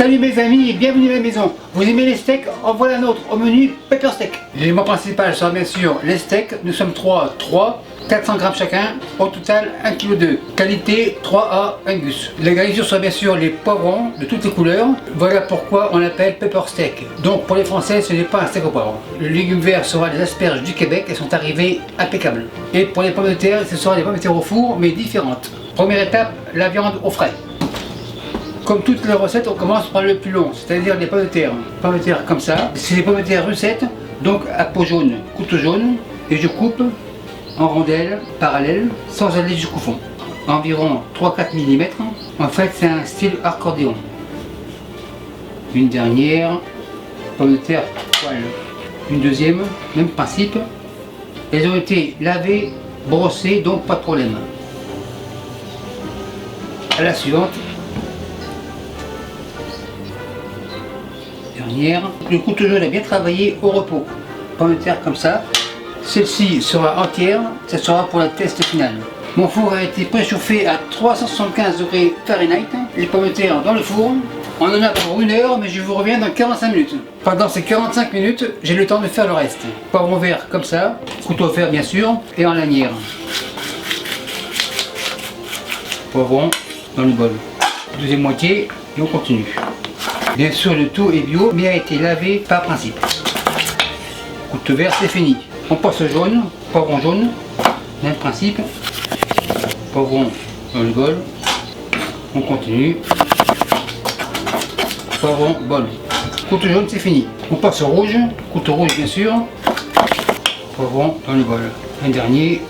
Salut mes amis et bienvenue à la maison. Vous aimez les steaks? En voilà un autre au menu Pepper Steak. L'élément principal sera bien sûr les steaks. Nous sommes 3, 400 grammes chacun. Au total 1,2 kg. Qualité 3A Angus. La garniture sera bien sûr les poivrons de toutes les couleurs. Voilà pourquoi on l'appelle Pepper Steak. Donc pour les Français ce n'est pas un steak au poivre. Le légume vert sera les asperges du Québec. Elles sont arrivées impeccables. Et pour les pommes de terre, ce sera des pommes de terre au four mais différentes. Première étape, la viande au frais. Comme toutes les recettes, on commence par le plus long, c'est-à-dire les pommes de terre. Pommes de terre comme ça, c'est des pommes de terre russettes, donc à peau jaune, couteau jaune, et je coupe en rondelles parallèles, sans aller jusqu'au fond. Environ 3-4 mm. En fait, c'est un style accordéon. Une dernière, pomme de terre poêle. Une deuxième, même principe. Elles ont été lavées, brossées, donc pas de problème. À la suivante. Le couteau jaune a bien travaillé au repos. Pommes de terre comme ça. Celle-ci sera entière, ça sera pour la test finale. Mon four a été préchauffé à 375 degrés Fahrenheit. Les pommes de terre dans le four. On en a pour 1 heure, mais je vous reviens dans 45 minutes. Pendant ces 45 minutes, j'ai le temps de faire le reste. Poivron vert comme ça, couteau vert bien sûr, et en lanière. Poivron dans le bol. Deuxième moitié, et on continue. Bien sûr, le tout est bio, mais a été lavé par principe. Couteau vert, c'est fini. On passe au jaune, poivron jaune, même principe. Poivron dans le bol. On continue. Poivron, bol. Couteau jaune, c'est fini. On passe au rouge, couteau rouge bien sûr. Poivron dans le bol. Un dernier.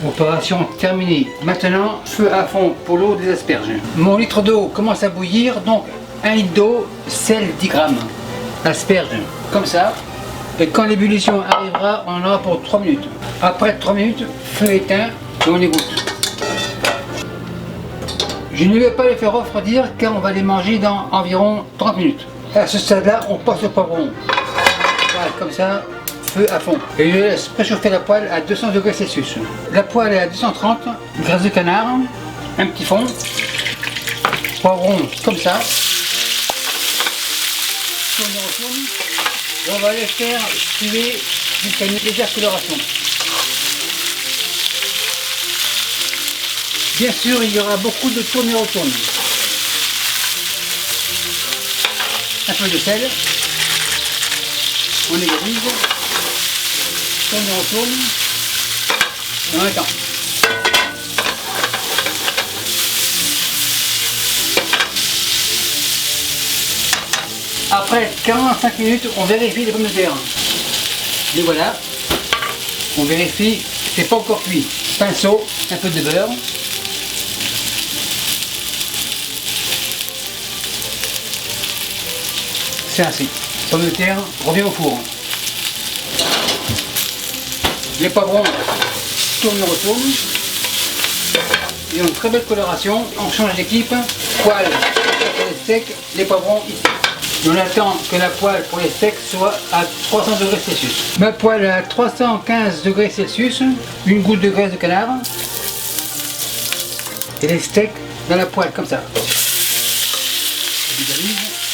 Opération terminée. Maintenant, feu à fond pour l'eau des asperges. Mon litre d'eau commence à bouillir, donc 1 litre d'eau, sel 10 grammes, asperges comme ça, et quand l'ébullition arrivera, on en aura pour 3 minutes. Après 3 minutes, feu éteint et on égoutte. Je ne vais pas les faire refroidir car on va les manger dans environ 30 minutes. À ce stade-là, on passe au poivron. Voilà, comme ça, feu à fond. Et je laisse préchauffer la poêle à 200 degrés Celsius. La poêle est à 230, graisse de canard, un petit fond, poivron comme ça. Et on va les faire suer jusqu'à une légère coloration. Bien sûr, il y aura beaucoup de tourne et retourne. Un peu de sel. On égalise. Tourne et retourne. Et on attend. Après 45 minutes, on vérifie les pommes de terre. Les voilà. On vérifie, c'est pas encore cuit. Pinceau, un peu de beurre. C'est assez. Pommes de terre, revient au four. Les poivrons tournent et retournent. Ils ont une très belle coloration. On change d'équipe. Poêle pour les steaks, les poivrons ici. Et on attend que la poêle pour les steaks soit à 300 degrés Celsius. Ma poêle est à 315 degrés Celsius, une goutte de graisse de canard. Et les steaks dans la poêle comme ça.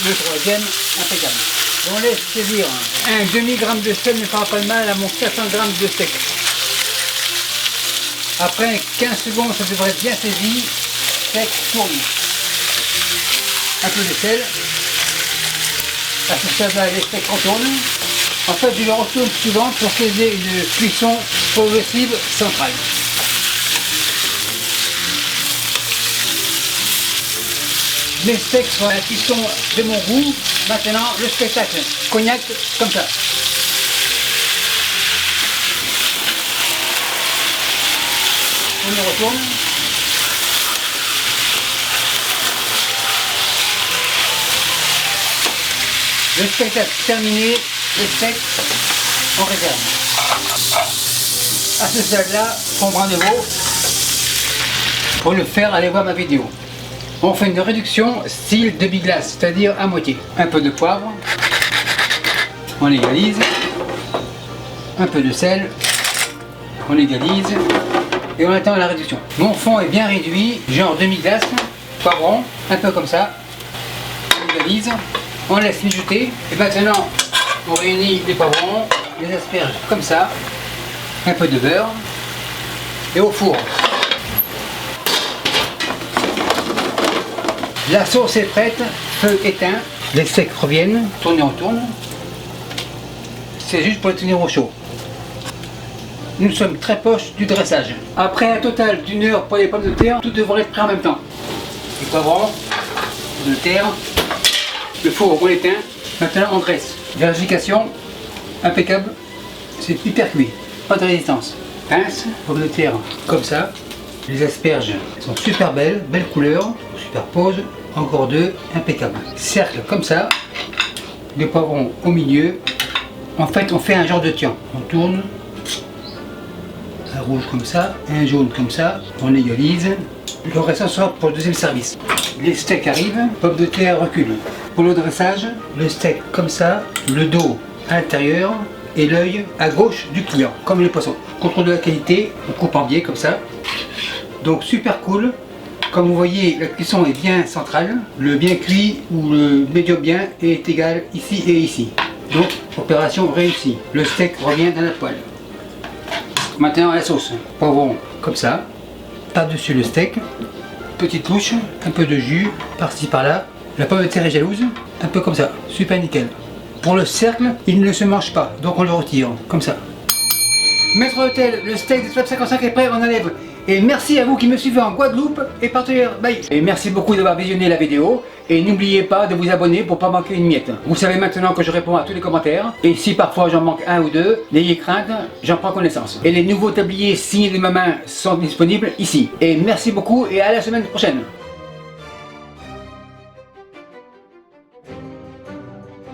Le troisième, impeccable. Et on laisse saisir un demi-gramme de sel ne fera pas de mal à mon 400 g de steak. Après 15 secondes, ça devrait être bien saisi. Steak tourne. Un peu de sel. À ce stade-là, les steaks retournent. En fait, je les retourne souvent pour qu'ils aient une cuisson progressive centrale. Les steaks sont à la cuisson de mon goût. Maintenant, le spectacle. Cognac, comme ça. On y retourne. Le spectacle terminé, les steaks en réserve. À ce stade-là, on prend de veau. Pour le faire, allez voir ma vidéo. On fait une réduction style demi-glace, c'est-à-dire à moitié. Un peu de poivre, on égalise. Un peu de sel, on égalise. Et on attend la réduction. Mon fond est bien réduit, genre demi-glace, poivron, un peu comme ça. On égalise, on laisse mijoter. Et maintenant, on réunit les poivrons, les asperges comme ça, un peu de beurre et au four. La sauce est prête, feu éteint, les steaks reviennent, tournez on tourne. C'est juste pour les tenir au chaud. Nous sommes très proches du dressage. Après un total d'1 heure pour les pommes de terre, tout devrait être prêt en même temps. Les poivrons, de terre, le four on l'éteint, maintenant on dresse. Vérification, impeccable, c'est hyper cuit, pas de résistance. Pince, pommes de terre comme ça, les asperges sont super belles, belle couleur, on superpose, encore deux, impeccable. Cercle comme ça, les poivrons au milieu, en fait on fait un genre de tian, on tourne, un rouge comme ça, un jaune comme ça, on égalise. Le restant sera pour le deuxième service. Les steaks arrivent, pommes de terre reculent. Pour le dressage, le steak comme ça, le dos à l'intérieur et l'œil à gauche du client, comme les poissons. Contrôle de la qualité, on coupe en biais comme ça. Donc super cool. Comme vous voyez, la cuisson est bien centrale. Le bien cuit ou le médium bien est égal ici et ici. Donc opération réussie. Le steak revient dans la poêle. Maintenant la sauce. Poivron comme ça. Par-dessus le steak, petite touche, un peu de jus, par-ci par-là. La pomme de terre est jalouse, un peu comme ça, super nickel. Pour le cercle, il ne se mange pas, donc on le retire, comme ça. Maître d'hôtel, le steak de 55 est prêt, on enlève. Et merci à vous qui me suivez en Guadeloupe et partenaires. Bye. Et merci beaucoup d'avoir visionné la vidéo. Et n'oubliez pas de vous abonner pour ne pas manquer une miette. Vous savez maintenant que je réponds à tous les commentaires. Et si parfois j'en manque un ou deux, n'ayez crainte, j'en prends connaissance. Et les nouveaux tabliers signés de ma main sont disponibles ici. Et merci beaucoup et à la semaine prochaine.